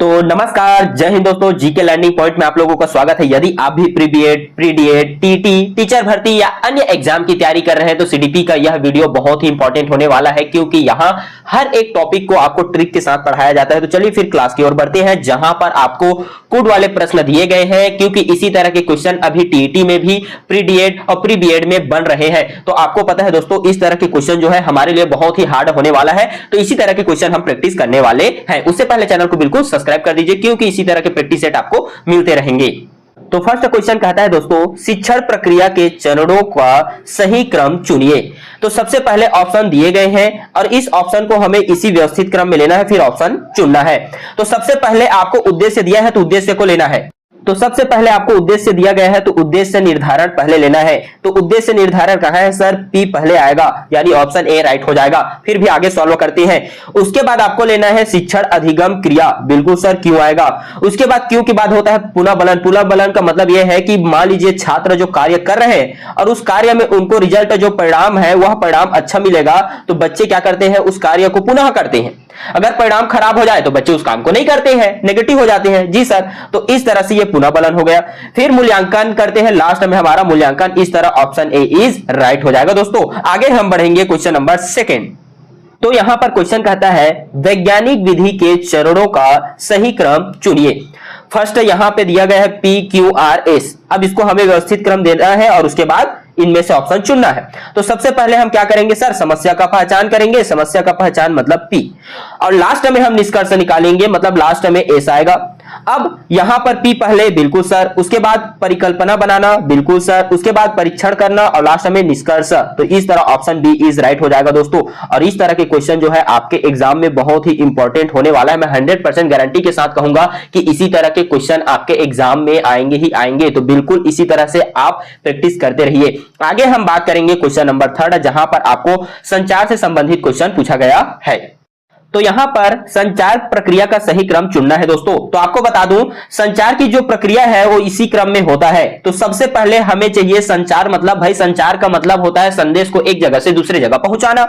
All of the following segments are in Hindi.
तो नमस्कार, जय हिंद दोस्तों। जीके लर्निंग पॉइंट में आप लोगों का स्वागत है। यदि आप भी pre BEd, pre DEd, TT, teacher भर्ती या अन्य एग्जाम की तैयारी कर रहे हैं तो सीडीपी का यह वीडियो बहुत ही इंपॉर्टेंट होने वाला है, क्योंकि यहाँ हर एक टॉपिक को आपको ट्रिक के साथ पढ़ाया जाता है। तो चलिए फिर क्लास की ओर बढ़ते हैं, जहां पर आपको कोड वाले प्रश्न दिए गए हैं, क्योंकि इसी तरह के क्वेश्चन अभी टीईटी में भी, प्री डीएड और प्री बीएड में बन रहे हैं। तो आपको पता है दोस्तों, इस तरह के क्वेश्चन जो है हमारे लिए बहुत ही हार्ड होने वाला है। तो इसी तरह के क्वेश्चन हम प्रैक्टिस करने वाले हैं। उससे पहले चैनल को बिल्कुल सब्सक्राइब कर दीजिए, क्योंकि इसी तरह के प्रैक्टिस सेट आपको मिलते रहेंगे। तो फर्स्ट क्वेश्चन कहता है दोस्तों, शिक्षण प्रक्रिया के चरणों का सही क्रम चुनिए। तो सबसे पहले ऑप्शन दिए गए हैं और इस ऑप्शन को हमें इसी व्यवस्थित क्रम में लेना है, फिर ऑप्शन चुनना है। तो सबसे पहले आपको उद्देश्य दिया है तो उद्देश्य को लेना है। तो सबसे पहले आपको उद्देश्य दिया गया है तो उद्देश्य निर्धारण पहले लेना है। तो उद्देश्य निर्धारण कहां है सर? पी पहले आएगा, यानी ऑप्शन ए राइट हो जाएगा। फिर भी आगे सॉल्व करते हैं। उसके बाद आपको लेना है शिक्षण अधिगम क्रिया, बिल्कुल सर क्यों आएगा। उसके बाद क्यों के बाद होता है पुनर्बलन। पुनर्बलन का मतलब यह है कि मान लीजिए छात्र जो कार्य कर रहे हैं और उस कार्य में उनको रिजल्ट जो परिणाम है वह परिणाम अच्छा मिलेगा, तो बच्चे क्या करते हैं, उस कार्य को पुनः करते हैं। अगर परिणाम खराब हो जाए तो बच्चे उस काम को नहीं करते हैं, नेगेटिव हो जाते हैं। जी सर, तो इस तरह से ये पुनर्बलन हो गया। फिर मूल्यांकन करते हैं, लास्ट में हमारा मूल्यांकन, इस तरह ऑप्शन ए इज राइट हो जाएगा। दोस्तों आगे हम बढ़ेंगे क्वेश्चन नंबर सेकंड। तो यहां पर क्वेश्चन कहता है वैज्ञानिक विधि के चरणों का सही क्रम चुनिए। फर्स्ट यहां पे दिया गया है पी क्यू आर एस। अब इसको हमें व्यवस्थित क्रम देना है और उसके बाद इनमें से ऑप्शन चुनना है। तो सबसे पहले हम क्या करेंगे सर? समस्या का पहचान करेंगे। समस्या का पहचान मतलब पी, और लास्ट में हम निष्कर्ष निकालेंगे, मतलब लास्ट में एस आएगा। अब यहां पर पी पहले, बिल्कुल सर। उसके बाद परिकल्पना बनाना, बिल्कुल सर। उसके बाद परीक्षण करना और लास्ट में निष्कर्ष। तो इस तरह ऑप्शन बी इज राइट हो जाएगा दोस्तों। और इस तरह के क्वेश्चन जो है आपके एग्जाम में बहुत ही इंपॉर्टेंट होने वाला है। मैं 100% गारंटी के साथ कहूंगा कि इसी तरह के क्वेश्चन आपके एग्जाम में आएंगे ही आएंगे। तो बिल्कुल इसी तरह से आप प्रैक्टिस करते रहिए। आगे हम बात करेंगे क्वेश्चन नंबर थर्ड, जहां पर आपको संचार से संबंधित क्वेश्चन पूछा गया है। तो यहां पर संचार प्रक्रिया का सही क्रम चुनना है दोस्तों। तो आपको बता दूं, संचार की जो प्रक्रिया है वो इसी क्रम में होता है। तो सबसे पहले हमें चाहिए संचार, मतलब भाई संचार का मतलब होता है संदेश को एक जगह से दूसरे जगह पहुंचाना।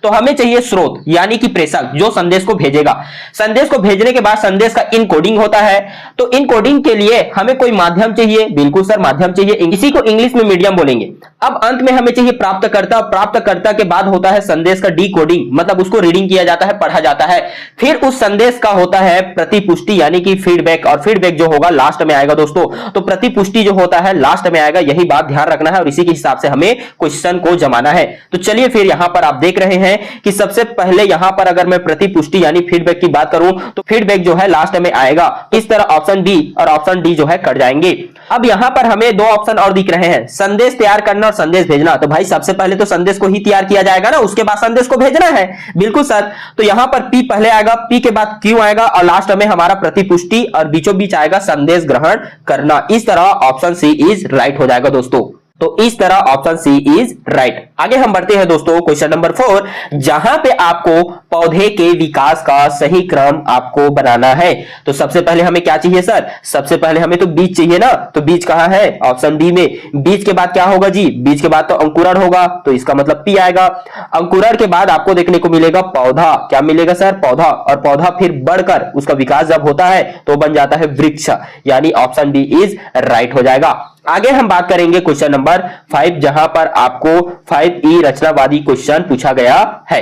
तो हमें चाहिए स्रोत, यानी कि प्रेषक जो संदेश को भेजेगा। संदेश को भेजने के बाद संदेश का इनकोडिंग होता है। तो इनकोडिंग के लिए हमें कोई माध्यम चाहिए, बिल्कुल सर माध्यम चाहिए। इसी को इंग्लिश में मीडियम बोलेंगे। अब अंत में हमें चाहिए प्राप्तकर्ता। प्राप्तकर्ता के बाद होता है संदेश का डीकोडिंग, मतलब उसको रीडिंग किया जाता है, पढ़ा जाता है। फिर उस संदेश का होता है प्रतिपुष्टि, यानी कि फीडबैक, और फीडबैक जो होगा लास्ट में आएगा दोस्तों। तो प्रतिपुष्टि जो होता है लास्ट में आएगा, यही बात ध्यान रखना है और इसी के हिसाब से हमें क्वेश्चन को जमाना है। तो चलिए फिर यहां पर आप देख रहे हैं कि सबसे पहले यहां पर अगर मैं प्रतिपुष्टि यानी फीडबैक की बात करूं तो फीडबैक जो है लास्ट में आएगा। इस तरह ऑप्शन बी और ऑप्शन डी जो है कट जाएंगे। अब यहां पर हमें दो ऑप्शन और दिख रहे हैं, संदेश तैयार करना और संदेश भेजना। तो भाई सबसे पहले तो संदेश को ही तैयार किया जाएगा ना, उसके बाद संदेश को भेजना है। बिल्कुल सर। तो यहां पर पी पहले आएगा, पी के बाद क्यू आएगा और लास्ट में हमारा प्रतिपुष्टि और बीचों बीच आएगा संदेश ग्रहण करना। इस तरह ऑप्शन सी इज राइट हो जाएगा दोस्तों। तो इस तरह ऑप्शन सी इज राइट। आगे हम बढ़ते हैं दोस्तों क्वेश्चन नंबर 4, जहां पे आपको पौधे के विकास का सही क्रम आपको बनाना है। तो सबसे पहले हमें क्या चाहिए सर? सबसे पहले हमें तो बीज चाहिए ना। तो बीज कहां है? ऑप्शन डी में। बीज के बाद क्या होगा जी? बीज के बाद तो अंकुरण होगा, तो इसका मतलब पी आएगा। अंकुरण के बाद आपको देखने को मिलेगा पौधा। क्या मिलेगा सर? पौधा। और पौधा फिर बढ़कर उसका विकास जब होता है तो बन जाता है वृक्ष, यानी ऑप्शन डी इज राइट हो जाएगा। आगे हम बात करेंगे क्वेश्चन नंबर 5, जहां पर आपको 5E रचनावादी क्वेश्चन पूछा गया है।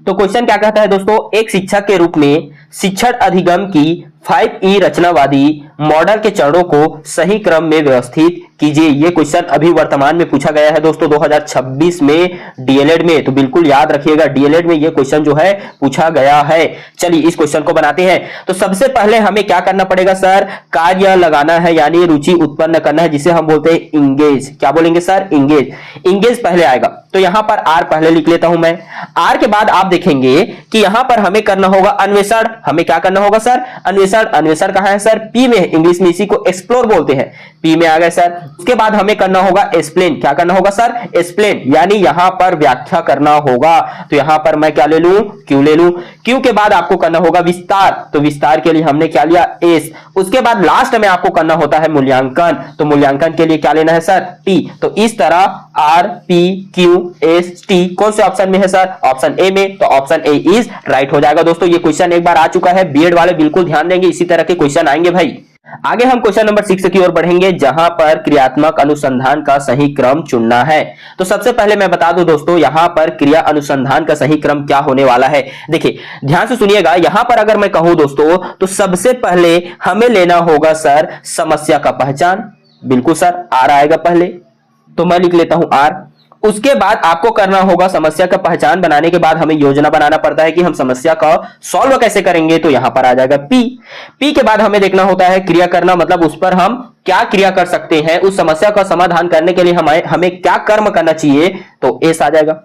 तो क्वेश्चन क्या कहता है दोस्तों, एक शिक्षक के रूप में शिक्षण अधिगम की 5E रचनावादी मॉडल के चरणों को सही क्रम में व्यवस्थित कीजिए। ये क्वेश्चन अभी वर्तमान में पूछा गया है दोस्तों 2026 में डीएलएड में। तो बिल्कुल याद रखिएगा, डीएलएड में ये क्वेश्चन जो है पूछा गया है। चलिए इस क्वेश्चन को बनाते हैं। तो सबसे पहले हमें क्या करना पड़ेगा सर? कार्य लगाना है, यानी रुचि उत्पन्न करना है, जिसे हम बोलते हैं इंगेज। क्या बोलेंगे सर? इंगेज। इंगेज पहले आएगा। तो यहां पर आर पहले लिख लेता हूं मैं। आर के बाद आप देखेंगे कि यहां पर हमें करना होगा अन्वेषण। हमें क्या करना होगा सर? अन्वेषण। अन्वेषण कहां है सर? पी में। इंग्लिश में इसी को एक्सप्लोर बोलते हैं। पी में आ गए सर। उसके बाद हमें करना होगा एक्सप्लेन। क्या करना होगा सर? एक्सप्लेन, यानी यहां पर व्याख्या करना होगा। तो यहां पर मैं क्या ले लूं? क्यू ले लूं। क्यू के बाद आपको करना होगा विस्तार। तो विस्तार के लिए हमने क्या लिया? एस। उसके बाद लास्ट में आपको करना होता है मूल्यांकन। तो मूल्यांकन के लिए क्या लेना है सर? टी। तो इस तरह are P Q S T कौन से ऑप्शन में है सर? ऑप्शन ए में। तो ऑप्शन ए इज राइट हो जाएगा दोस्तों। ये क्वेश्चन एक बार आ चुका है, बीएड वाले बिल्कुल ध्यान देंगे। जाएंगे, इसी तरह के क्वेश्चन आएंगे भाई। आगे हम क्वेश्चन नंबर 6 की ओर बढ़ेंगे, जहां पर क्रियात्मक अनुसंधान का सही क्रम चुनना है। तो सबसे पहले मैं बता दूं दोस्तों, यहां पर क्रिया अनुसंधान का सही क्रम क्या होने वाला है। देखिए ध्यान से सुनिएगा, यहां पर अगर मैं कहूं दोस्तों, तो सबसे पहले हमें लेना होगा सर समस्या का पहचान। बिल्कुल सर, आर आएगा पहले, तो मैं लिख लेता हूं आर। उसके बाद आपको करना होगा, समस्या का पहचान बनाने के बाद हमें योजना बनाना पड़ता है कि हम समस्या का सॉल्व कैसे करेंगे, तो यहां पर आ जाएगा पी। पी के बाद हमें देखना होता है क्रिया करना, मतलब उस पर हम क्या क्रिया कर सकते हैं, उस समस्या का समाधान करने के लिए हमें क्या कर्म करना चाहिए, तो एस आ जाएगा।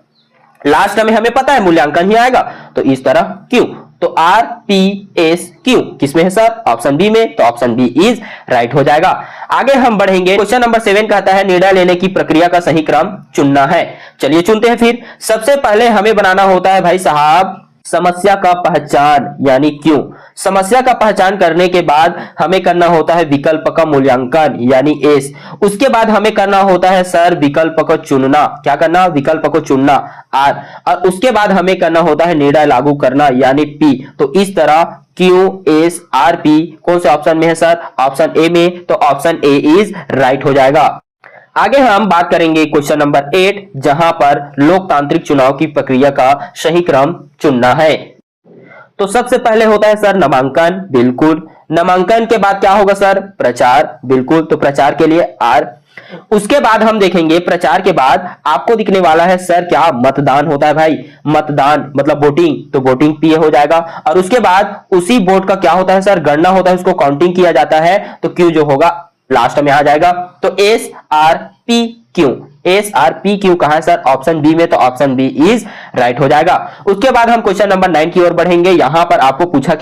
लास्ट में हमें पता है मूल्यांकन ही आएगा, तो इस तरह क्यू। तो आर पी एस क्यू किसमें है सर, ऑप्शन बी में, तो ऑप्शन बी इज राइट हो जाएगा। आगे हम बढ़ेंगे, क्वेश्चन नंबर 7 कहता है निर्णय लेने की प्रक्रिया का सही क्रम चुनना है। चलिए चुनते हैं फिर। सबसे पहले हमें बनाना होता है भाई साहब समस्या का पहचान, यानी क्यों। समस्या का पहचान करने के बाद हमें करना होता है विकल्प का मूल्यांकन, यानी एस। उसके बाद हमें करना होता है सर विकल्प को चुनना, क्या करना, विकल्प को चुनना, आर। और उसके बाद हमें करना होता है निर्णय लागू करना, यानी पी। तो इस तरह क्यू एस आर पी कौन से ऑप्शन में है सर, ऑप्शन ए में, तो ऑप्शन ए इज राइट हो जाएगा। आगे हम बात करेंगे क्वेश्चन नंबर 8, जहां पर लोकतांत्रिक चुनाव की प्रक्रिया का सही क्रम चुनना है। तो सबसे पहले होता है सर नामांकन, बिल्कुल। नामांकन के बाद क्या होगा सर, प्रचार, बिल्कुल। तो प्रचार के लिए आर। उसके बाद हम देखेंगे प्रचार के बाद आपको दिखने वाला है सर क्या, मतदान होता है भाई, मतदान मतलब वोटिंग, तो वोटिंग पी हो जाएगा। और उसके बाद उसी वोट का क्या होता है सर, गणना होता है, उसको काउंटिंग किया जाता है, तो क्यू जो होगा लास्ट में आ जाएगा। तो S R P Q, S R P Q कहां है सर, ऑप्शन बी में, तो ऑप्शन बी इज राइट हो जाएगा। उसके बाद हम क्वेश्चन नंबर 9 की ओर बढ़ेंगे। यहां पर आपको पूछा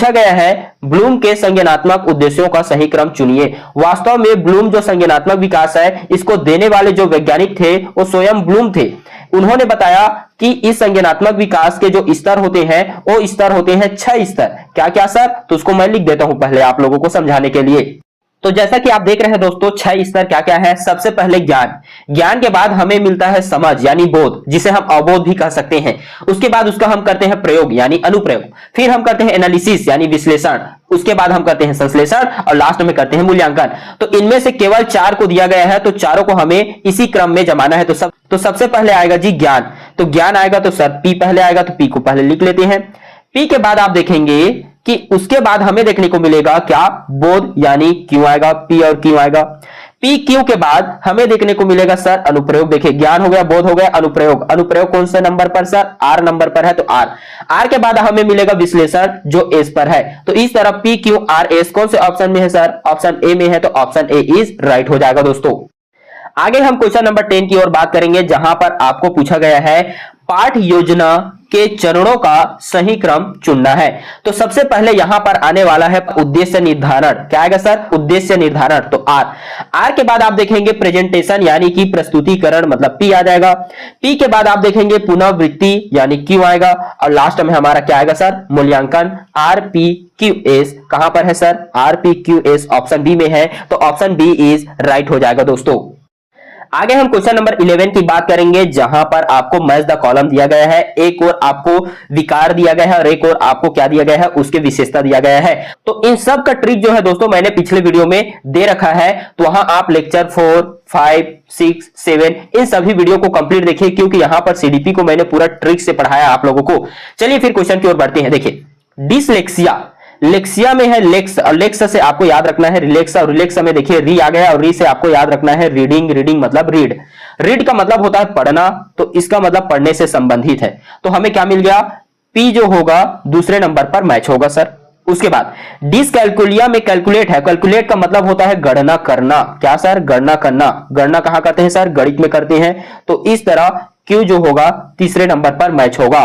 गया है ब्लूम के संज्ञानात्मक उद्देश्यों का सही क्रम चुनिए। वास्तव में ब्लूम जो संज्ञानात्मक विकास है, इसको देने वाले जो वैज्ञानिक थे वो स्वयं ब्लूम थे। उन्होंने बताया कि इस संज्ञानात्मक विकास के जो स्तर होते हैं वो स्तर होते हैं 6 स्तर। क्या क्या सर, तो उसको मैं लिख देता हूं पहले आप लोगों को समझाने के लिए। तो जैसा कि आप देख रहे हैं दोस्तों, 6 स्तर क्या क्या है। सबसे पहले ज्ञान, ज्ञान के बाद हमें मिलता है समझ यानी बोध, जिसे हम अवबोध भी कह सकते हैं। उसके बाद उसका हम करते हैं प्रयोग यानी अनुप्रयोग, फिर हम करते हैं एनालिसिस यानी विश्लेषण, उसके बाद हम करते हैं संश्लेषण, और लास्ट में करते हैं मूल्यांकन। तो इनमें से केवल 4 को दिया गया है, तो चारों को हमें इसी क्रम में जमाना है। तो सबसे पहले आएगा जी ज्ञान। तो ज्ञान आएगा तो सर पी पहले आएगा, तो पी को पहले लिख लेते हैं। पी के बाद आप देखेंगे कि उसके बाद हमें देखने को मिलेगा क्या, बोध, यानी क्यों आएगा, पी और क्यों आएगा। पी क्यू के बाद हमें देखने को मिलेगा सर अनुप्रयोग। देखिए ज्ञान हो गया, बोध हो गया, अनुप्रयोग। अनुप्रयोग कौन से नंबर पर सर, आर नंबर पर है, तो आर। आर के बाद हमें मिलेगा विश्लेषण जो एस पर है। तो इस तरह पी क्यू आर एस कौन से ऑप्शन में है सर, ऑप्शन ए में है, तो ऑप्शन ए इज राइट हो जाएगा दोस्तों। आगे हम क्वेश्चन नंबर 10 की ओर बात करेंगे, जहां पर आपको पूछा गया है पाठ योजना के चरणों का सही क्रम चुनना है। तो सबसे पहले यहां पर आने वाला है उद्देश्य निर्धारण। क्या आएगा सर, उद्देश्य निर्धारण, तो आर। आर के बाद आप देखेंगे प्रेजेंटेशन यानी कि प्रस्तुतिकरण, मतलब पी आ जाएगा। पी के बाद आप देखेंगे पुनर्वृत्ति यानी क्यू आएगा, और लास्ट में हमारा क्या आएगा सर, मूल्यांकन, आर पी क्यू एस। कहां पर है sir, R P Q S option B में है, तो ऑप्शन बी इज राइट हो जाएगा दोस्तों। आगे हम क्वेश्चन नंबर 11 की बात करेंगे, जहां पर आपको मैच द कॉलम दिया गया है, एक और आपको विकार दिया गया है और एक और आपको क्या दिया गया है, उसके विशेषता दिया गया है। तो इन सब का ट्रिक जो है दोस्तों मैंने पिछले वीडियो में दे रखा है, तो वहां आप लेक्चर 4, 5, 6, 7 इन सभी वीडियो को कंप्लीट देखिए, क्योंकि यहां पर सीडीपी को मैंने पूरा ट्रिक से पढ़ाया आप लोगों को। चलिए फिर क्वेश्चन की ओर बढ़ते हैं। देखिए डिसलेक्सिया, लेक्सिया में है लेक्स, और लेक्स से आपको याद रखना है रिलेक्स, और रिलेक्स में देखिए री आ गया, और री से आपको याद रखना है रीडिंग। रीडिंग मतलब रीड, रीड का मतलब होता है पढ़ना, तो इसका मतलब पढ़ने से संबंधित है। तो हमें क्या मिल गया, पी जो होगा दूसरे नंबर पर मैच होगा सर। उसके बाद डिसकैलकुलिया में कैलकुलेट है, कैलकुलेट का मतलब होता है गणना करना। क्या सर, गणना करना। गणना कहां करते हैं सर, गणित में करते हैं, तो इस तरह क्यू जो होगा तीसरे नंबर पर मैच होगा।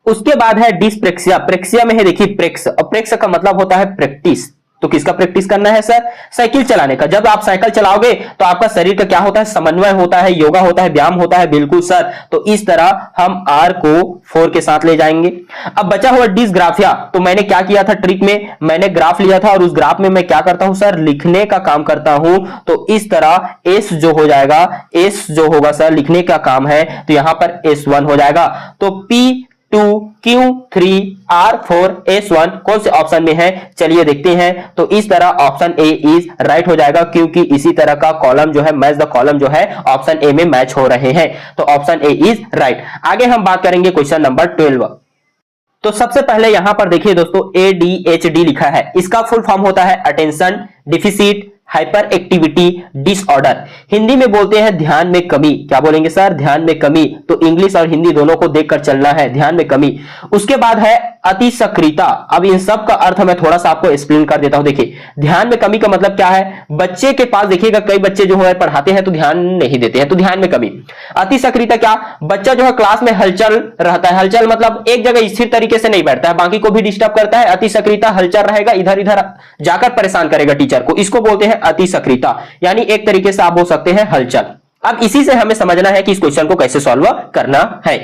उसके बाद है डिस्प्रेक्सिया, प्रेक्सिया में है देखिए प्रेक्स, और प्रेक्स का मतलब होता है प्रैक्टिस। तो किसका प्रैक्टिस करना है सर, साइकिल चलाने का। जब आप साइकिल चलाओगे तो आपका शरीर का क्या होता है, समन्वय होता है, योगा होता है, व्यायाम होता है, बिल्कुल सर। तो इस तरह हम आर को 4 के साथ ले जाएंगे। अब बचा हुआ डिसग्राफिया, तो मैंने क्या किया था ट्रिक में, मैंने ग्राफ लिया था, और उस ग्राफ में मैं क्या करता हूं सर, लिखने का काम करता हूं। तो इस तरह एस जो हो जाएगा, एस जो होगा सर लिखने का काम है, तो यहां पर S1 हो जाएगा। तो P Q3 R4 S1 कौन से ऑप्शन में है, चलिए देखते हैं। तो इस तरह ऑप्शन ए इज राइट हो जाएगा, क्योंकि इसी तरह का कॉलम जो है, मैच द कॉलम जो है ऑप्शन ए में मैच हो रहे हैं, तो ऑप्शन ए इज राइट। आगे हम बात करेंगे क्वेश्चन नंबर 12। तो सबसे पहले यहां पर देखिए दोस्तों, ADHD लिखा है, इसका फुल फॉर्म होता है attention deficit hyper activity disorder. Hindi में बोलते हैं ध्यान में कमी। क्या बोलेंगे सर, ध्यान में कमी। तो इंग्लिश और हिंदी दोनों को देखकर चलना है, ध्यान में कमी। उसके बाद है अति सक्रियता। अब इन सब का अर्थ मैं थोड़ा सा आपको एक्सप्लेन कर देता हूं। देखिए ध्यान में कमी का मतलब क्या है, बच्चे के पास देखिएगा कई बच्चे जो है पढ़ाते हैं तो ध्यान नहीं देते हैं, तो ध्यान में कमी। अति सक्रियता क्या, बच्चा जो है क्लास में हलचल रहता है, हलचल मतलब एक जगह स्थिर तरीके से नहीं बैठता है, बाकी को भी डिस्टर्ब करता है। अति सक्रियता हलचल रहेगा, इधर इधर जाकर परेशान करेगा टीचर को, इसको बोलते हैं अति सक्रियता, यानी एक तरीके से आप बोल सकते हैं हलचल। अब इसी से हमें समझना है कि इस क्वेश्चन को कैसे सॉल्व करना है।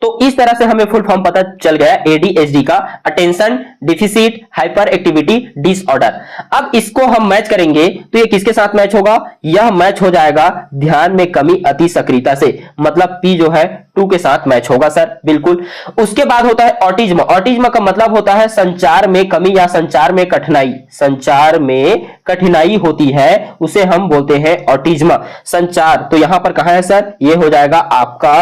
तो इस तरह से हमें फुल फॉर्म पता चल गया ADHD का, attention deficit hyper activity disorder. अब इसको हम मैच करेंगे तो ये किसके साथ मैच होगा, यह मैच हो जाएगा ध्यान में कमी अति सक्रियता से, मतलब P जो है 2 के साथ मैच होगा सर, बिल्कुल। उसके बाद होता है ऑटिज्म। ऑटिज्म का मतलब होता है संचार में कमी या संचार में कठिनाई, संचार में कठिनाई होती है उसे हम बोलते हैं ऑटिज्म। संचार तो यहां पर कहां है सर, ये हो जाएगा आपका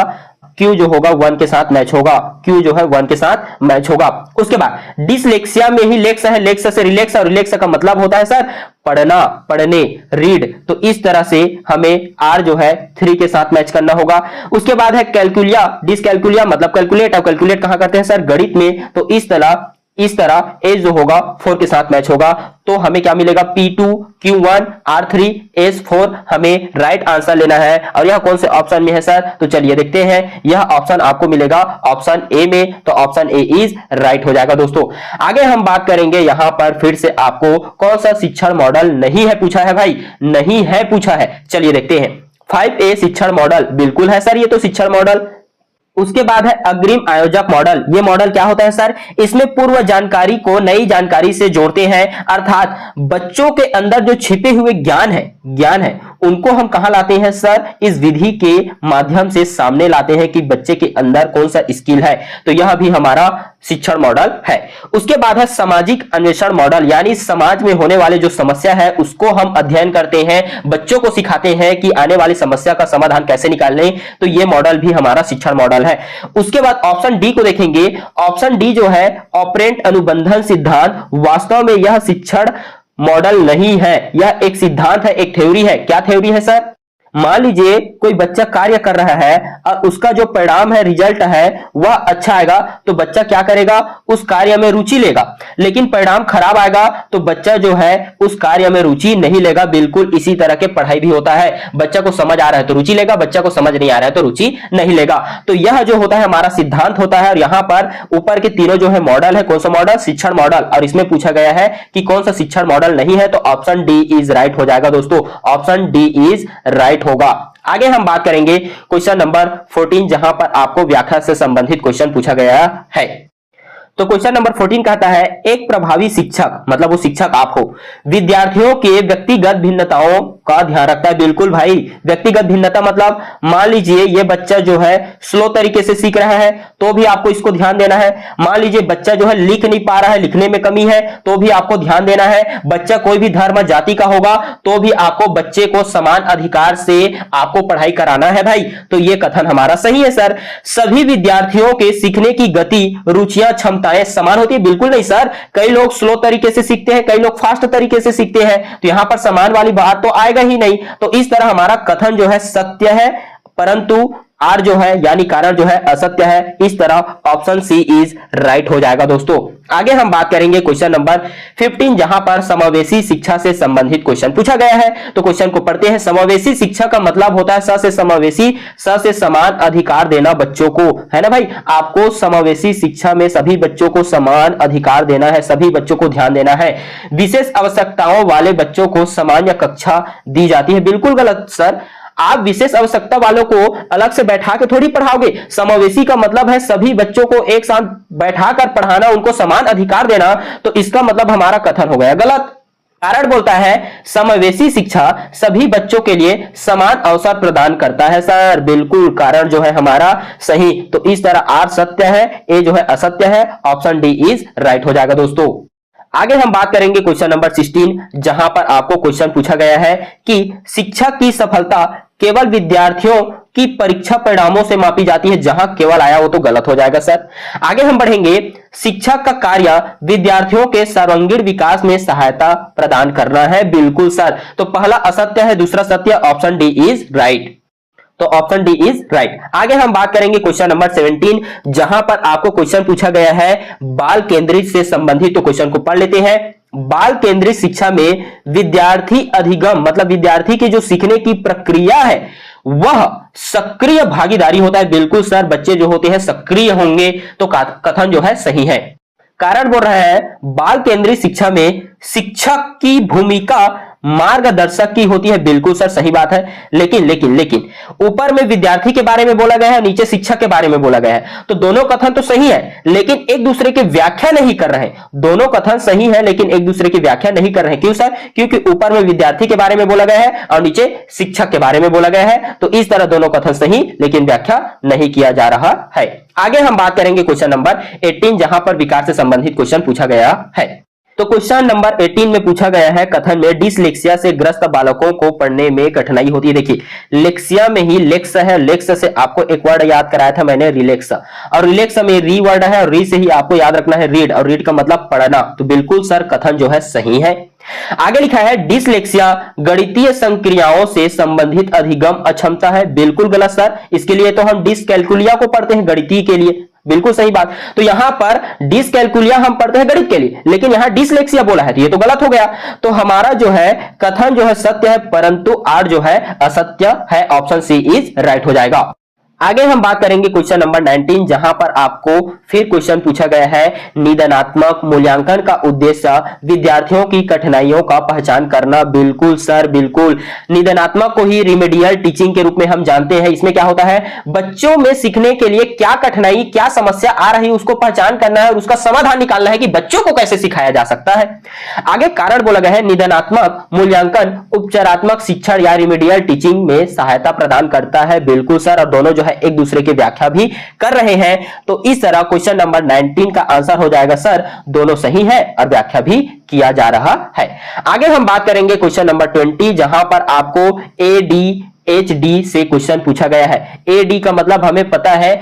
Q जो होगा 1 के साथ मैच होगा, Q जो है 1 के साथ मैच होगा। उसके बाद डिसलेक्सिया में ही लेक्स है, लेक्स से रिलैक्स, और रिलैक्स का मतलब होता है सर पढ़ना, पढ़ने, रीड। तो इस तरह से हमें R जो है 3 के साथ मैच करना होगा। उसके बाद है कैलकुलिया, डिसकैलकुलिया मतलब कैलकुलेट। अब कैलकुलेट कहां करते हैं सर, गणित में। तो इस तरह एज जो होगा 4 के साथ मैच होगा। तो हमें क्या मिलेगा, P2 Q1 R3 S4 हमें राइट आंसर लेना है। और यह कौन से ऑप्शन में है सर, तो चलिए देखते हैं। यह ऑप्शन आपको मिलेगा ऑप्शन ए में, तो ऑप्शन ए इज राइट हो जाएगा दोस्तों। आगे हम बात करेंगे, यहां पर फिर से आपको कौन सा शिक्षण मॉडल नहीं है पूछा है भाई, नहीं है पूछा है, चलिए देखते हैं। 5A शिक्षण मॉडल, बिल्कुल है सर ये तो शिक्षण मॉडल। उसके बाद है अग्रिम आयोजक मॉडल। ये मॉडल क्या होता है सर, इसमें पूर्व जानकारी को नई जानकारी से जोड़ते हैं, अर्थात बच्चों के अंदर जो छिपे हुए ज्ञान है उनको हम कहां लाते हैं सर, इस विधि के माध्यम से सामने लाते हैं कि बच्चे के अंदर कौन सा स्किल है। तो यह भी हमारा शिक्षण मॉडल है। उसके बाद है सामाजिक अन्वेषण मॉडल, यानी समाज में होने वाले जो समस्या है उसको हम अध्ययन करते हैं, बच्चों को सिखाते हैं कि आने वाली समस्या का समाधान कैसे निकालने। तो ये मॉडल भी हमारा शिक्षण मॉडल है। उसके बाद ऑप्शन डी को देखेंगे। ऑप्शन डी जो है ऑपरेंट अनुबंधन सिद्धांत, वास्तव में यह शिक्षण मॉडल नहीं है, यह एक सिद्धांत है, एक थ्योरी है। क्या थ्योरी है सर, मान लीजिए कोई बच्चा कार्य कर रहा है और उसका जो परिणाम है, रिजल्ट है वह अच्छा आएगा तो बच्चा क्या करेगा, उस कार्य में रुचि लेगा। लेकिन परिणाम खराब आएगा तो बच्चा जो है उस कार्य में रुचि नहीं लेगा। बिल्कुल इसी तरह के पढ़ाई भी होता है, बच्चा को समझ आ रहा है तो रुचि लेगा, बच्चा को समझ नहीं आ रहा है तो रुचि नहीं लेगा। तो यह जो होता है हमारा सिद्धांत होता है। और यहां पर ऊपर के तीनों जो है मॉडल है, कौन सा मॉडल, शिक्षण मॉडल। और इसमें पूछा गया है कि कौन सा शिक्षण मॉडल नहीं है, तो ऑप्शन डी इज राइट हो जाएगा दोस्तों, ऑप्शन डी इज राइट होगा। आगे हम बात करेंगे क्वेश्चन नंबर 14, जहां पर आपको व्याख्या से संबंधित क्वेश्चन पूछा गया है। तो क्वेश्चन नंबर 14 कहता है, एक प्रभावी शिक्षक, मतलब वो शिक्षक आप हो, विद्यार्थियों के व्यक्तिगत भिन्नताओं का ध्यान रखता है। बिल्कुल भाई, व्यक्तिगत भिन्नता मतलब मान लीजिए ये बच्चा जो है स्लो तरीके से सीख रहा है तो भी आपको इसको ध्यान देना है। मान लीजिए बच्चा जो है लिख नहीं पा रहा है, लिखने में कमी है, तो भी आपको ध्यान देना है। बच्चा कोई भी धर्म जाति का होगा तो भी आपको बच्चे को समान अधिकार से आपको पढ़ाई कराना है भाई। तो ये कथन हमारा सही है सर। सभी विद्यार्थियों के सीखने की गति, रुचियां, क्षमताएं समान होती है, बिल्कुल नहीं सर। कई लोग स्लो तरीके से सीखते हैं, कई लोग फास्ट तरीके से सीखते हैं, तो यहां पर समान वाली बात तो आएगा ही नहीं। तो इस तरह हमारा कथन जो है सत्य है, परंतु आर जो है यानी कारण जो है असत्य है। इस तरह ऑप्शन सी इज राइट हो जाएगा दोस्तों। आगे हम बात करेंगे क्वेश्चन नंबर 15, जहां पर समावेशी शिक्षा से संबंधित क्वेश्चन पूछा गया है। तो क्वेश्चन को पढ़ते हैं। समावेशी शिक्षा का मतलब होता है स से समावेशी, स से समान अधिकार देना बच्चों को, है ना भाई। आपको समावेशी शिक्षा में सभी बच्चों को समान अधिकार देना है, सभी बच्चों को ध्यान देना है। विशेष आवश्यकताओं वाले बच्चों को सामान्य कक्षा दी जाती है, बिल्कुल गलत सर। आप विशेष आवश्यकता वालों को अलग से बैठा के थोड़ी पढ़ाओगे। समावेशी का मतलब है सभी बच्चों को एक साथ बैठाकर पढ़ाना, उनको समान अधिकार देना। तो इसका मतलब हमारा कथन हो गया गलत। कारण बोलता है समावेशी शिक्षा सभी बच्चों के लिए समान अवसर प्रदान करता है सर। बिल्कुल, कारण जो है हमारा सही। तो इस तरह आर सत्य है, ए जो है असत्य है, ऑप्शन डी इज राइट हो जाएगा दोस्तों। आगे हम बात करेंगे क्वेश्चन नंबर 16, जहां पर आपको क्वेश्चन पूछा गया है कि शिक्षा की सफलता केवल विद्यार्थियों की परीक्षा परिणामों से मापी जाती है। जहां केवल आया वो तो गलत हो जाएगा सर। आगे हम बढ़ेंगे, शिक्षक का कार्य विद्यार्थियों के सर्वांगीण विकास में सहायता प्रदान करना है। बिल्कुल सर। तो पहला असत्य है, दूसरा सत्य, ऑप्शन डी इज राइट। तो ऑप्शन डी इज राइट। आगे हम बात करेंगे क्वेश्चन नंबर 17, जहां पर आपको क्वेश्चन पूछा गया है बाल केंद्रित से संबंधित। तो क्वेश्चन को पढ़ लेते हैं। बाल केंद्रित शिक्षा में विद्यार्थी अधिगम मतलब विद्यार्थी की जो सीखने की प्रक्रिया है वह सक्रिय भागीदारी होता है। बिल्कुल सर, बच्चे जो होते हैं सक्रिय होंगे। तो कथन जो है सही है। कारण बोल रहा है बाल केंद्रित शिक्षा में शिक्षक की भूमिका मार्गदर्शक की होती है। बिल्कुल सर, सही बात है। लेकिन लेकिन लेकिन ऊपर में विद्यार्थी के बारे में बोला गया है, नीचे शिक्षक के बारे में बोला गया है। तो दोनों कथन तो सही है, लेकिन एक दूसरे की व्याख्या नहीं कर रहे हैं। दोनों कथन सही है, लेकिन एक दूसरे की व्याख्या नहीं कर रहे हैं। क्यों सर? क्योंकि ऊपर में विद्यार्थी के बारे में बोला गया है और नीचे शिक्षक के बारे में बोला गया है। तो इस तरह दोनों कथन सही, लेकिन व्याख्या नहीं किया जा रहा है। आगे हम बात करेंगे क्वेश्चन नंबर 18, जहां पर विकार से संबंधित क्वेश्चन पूछा गया है। तो क्वेश्चन नंबर 18 में पूछा गया है, कथन में डिसलेक्सिया से ग्रस्त बालकों को पढ़ने में कठिनाई होती है। देखिए, लेक्सिया में ही लेक्स है, लेक्स से आपको एक वर्ड याद कराया था मैंने, रिलेक्स, और रिलेक्स में री वर्ड है, और री से ही आपको याद रखना है रीड, और रीड का मतलब पढ़ना। तो बिल्कुल सर कथन जो है सही है। आगे लिखा है डिसलेक्सिया गणितीय संक्रियाओं से संबंधित अधिगम अक्षमता है। बिल्कुल गलत सर, इसके लिए तो हम डिसकैलकुलिया को पढ़ते हैं गणितीय के लिए। बिल्कुल सही बात। तो यहां पर डिसकैलकुलिया हम पढ़ते हैं गणित के लिए, लेकिन यहां डिसलेक्सिया बोला है, तो ये तो गलत हो गया। तो हमारा जो है कथन जो है सत्य है, परंतु आर जो है असत्य है। ऑप्शन सी इज राइट हो जाएगा। आगे हम बात करेंगे क्वेश्चन नंबर 19, जहां पर आपको फिर क्वेश्चन पूछा गया है निदानात्मक मूल्यांकन का उद्देश्य विद्यार्थियों की कठिनाइयों का पहचान करना। बिल्कुल सर, बिल्कुल। निदानात्मक को ही रिमेडियल टीचिंग के रूप में हम जानते हैं। इसमें क्या होता है, बच्चों में सीखने के लिए क्या कठिनाई, क्या समस्या आ रही है उसको पहचान करना है और उसका समाधान निकालना है कि बच्चों को कैसे सिखाया जा सकता है। आगे कारण बोला गया है निदानात्मक मूल्यांकन उपचारात्मक शिक्षण या रिमेडियल टीचिंग में सहायता प्रदान करता है। बिल्कुल सर, और दोनों जो है एक दूसरे की व्याख्या भी कर रहे हैं। तो इस तरह क्वेश्चन नंबर 19 का आंसर हो जाएगा सर, दोनों सही है और व्याख्या भी किया जा रहा है। आगे हम बात करेंगे क्वेश्चन नंबर 20, जहां पर आपको ADHD से क्वेश्चन पूछा गया है। AD का मतलब हमें पता है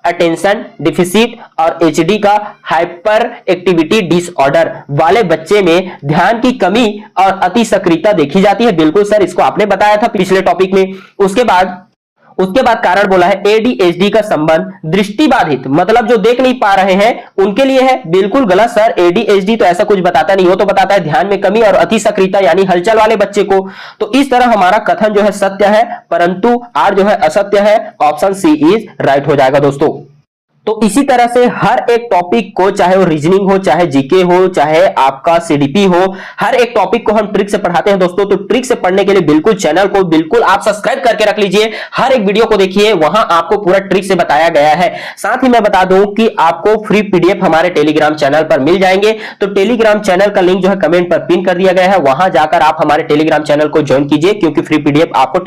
अटेंशन डिफिसिट, और HD का हाइपर एक्टिविटी डिसऑर्डर वाले बच्चे में ध्यान की कमी और अति सक्रियता देखी जाती है। बिल्कुल सर, इसको आपने बताया था पिछले टॉपिक में। उसके बाद कारण बोला है ADHD का संबंध दृष्टिबाधित मतलब जो देख नहीं पा रहे हैं उनके लिए है। बिल्कुल गलत सर, ADHD तो ऐसा कुछ बताता नहीं, वो तो बताता है ध्यान में कमी और अति सक्रियता यानी हलचल वाले बच्चे को। तो इस तरह हमारा कथन जो है सत्य है, परंतु आर जो है असत्य है। ऑप्शन सी इज राइट हो जाएगा दोस्तों। तो इसी तरह से हर एक टॉपिक को, चाहे वो रीजनिंग हो, चाहे जीके हो, चाहे आपका CDP हो, हर एक टॉपिक को हम ट्रिक से पढ़ाते हैं दोस्तों। तो ट्रिक से पढ़ने के लिए बिल्कुल चैनल को बिल्कुल आप सब्सक्राइब करके रख लीजिए। हर एक वीडियो को देखिए, वहां आपको पूरा ट्रिक से बताया गया है। साथ ही मैं बता दूं कि आपको फ्री PDF हमारे टेलीग्राम चैनल पर मिल जाएंगे। तो टेलीग्राम चैनल का लिंक जो है कमेंट पर पिन कर दिया गया है, वहां जाकर आप हमारे टेलीग्राम चैनल को ज्वाइन कीजिए, क्योंकि फ्री PDF आपको